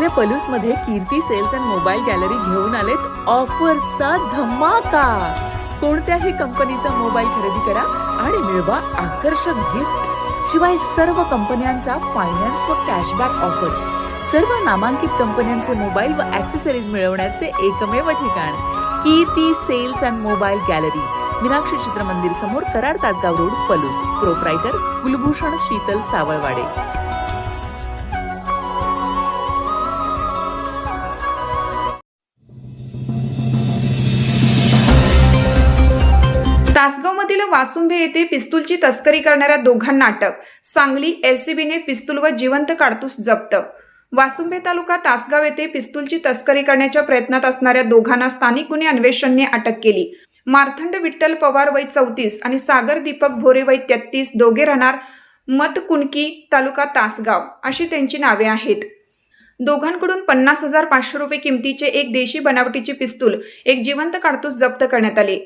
आपल्या पलूसमध्ये कीर्ती sales and mobile gallery घेऊन आलेत ऑफर्सचा धमाका। कोणत्याही कंपनीचा मोबाईल खरेदी करा आणि मिळवा आकर्षक गिफ्ट। शिवाय सर्व कंपन्यांचा फायनान्स व कॅशबॅक ऑफर। सर्व नामांकित कंपन्यांचे मोबाईल व ॲक्सेसरीज मिळवण्याचे एकमेव ठिकाण Kirti sales and mobile gallery, Meenakshi Chitramandir समोर, कराड तासगाव रोड, पलूस। प्रोप्रायटर कुलभूषण शीतल सावळवाडे। तासगावमधील वासुंबे येथे पिस्तूलची तस्करी करणाऱ्या दोघांना अटक। सांगली एलसीबीने पिस्तूल व जिवंत काडतूस जप्त। वासुंबे तालुका तासगाव येथे पिस्तूलची तस्करी करण्याच्या प्रयत्नात असणाऱ्या दोघांना स्थानिक गुन्हे अन्वेषणने अटक केली। मार्तंड विठ्ठल पवार वय 34 आणि सागर दीपक भोरे वय 33, दोघे राहणार मतकुणकी तालुका तासगाव अशी त्यांची नावे आहेत। दोघांकडून 50,500 रुपये किमतीचे एक देशी बनावटीचे पिस्तूल, एक जिवंत काडतूस जप्त करण्यात आले।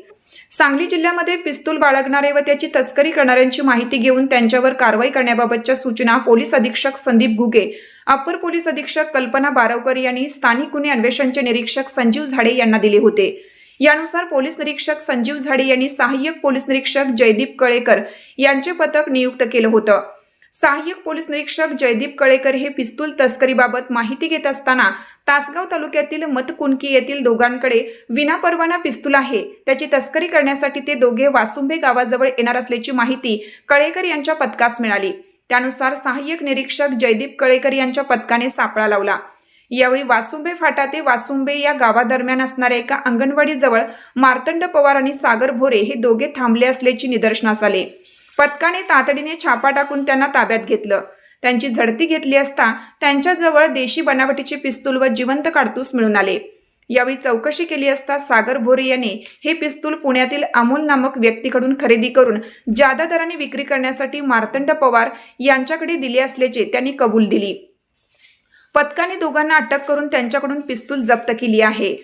सांगली जिल्ह्यामध्ये पिस्तूल बाळगणारे व त्याची तस्करी करणाऱ्यांची माहिती घेऊन त्यांच्यावर कारवाई करण्याबाबतच्या सूचना पोलीस अधीक्षक संदीप घुगे, अप्पर पोलीस अधीक्षक कल्पना बारावकर यांनी स्थानिक गुन्हे अन्वेषणचे निरीक्षक संजीव झाडे यांना दिले होते। यानुसार पोलीस निरीक्षक संजीव झाडे यांनी सहाय्यक पोलीस निरीक्षक जयदीप कळेकर यांचे पथक नियुक्त केलं होतं। सहाय्यक पोलीस निरीक्षक जयदीप कळेकर हे पिस्तूल तस्करीबाबत माहिती घेत असताना तासगाव तालुक्यातील मतकुणकी येथील दोघांकडे विनापरवाना पिस्तूल आहे, त्याची तस्करी करण्यासाठी ते दोघे वासुंबे गावाजवळ येणार असल्याची माहिती कळेकर यांच्या पथकास मिळाली। त्यानुसार सहाय्यक निरीक्षक जयदीप कळेकर यांच्या पथकाने सापळा लावला। यावेळी वासुंबे फाटा ते वासुंबे या गावादरम्यान असणाऱ्या एका अंगणवाडीजवळ मार्तंड पवार आणि सागर भोरे हे दोघे थांबले असल्याची निदर्शनास आले। पथकाने तातडीने छापा टाकून त्यांना ताब्यात घेतलं। त्यांची झडती घेतली असता त्यांच्याजवळ देशी बनावटीचे पिस्तूल व जिवंत काडतूस मिळून आले। यावेळी चौकशी केली असता सागर भोरे यांनी हे पिस्तूल पुण्यातील अमोल नामक व्यक्तीकडून खरेदी करून जादा दराने विक्री करण्यासाठी मार्तंड पवार यांच्याकडे दिले असल्याचे त्यांनी कबूल दिली। पथकाने दोघांना अटक करून त्यांच्याकडून पिस्तूल जप्त केली आहे।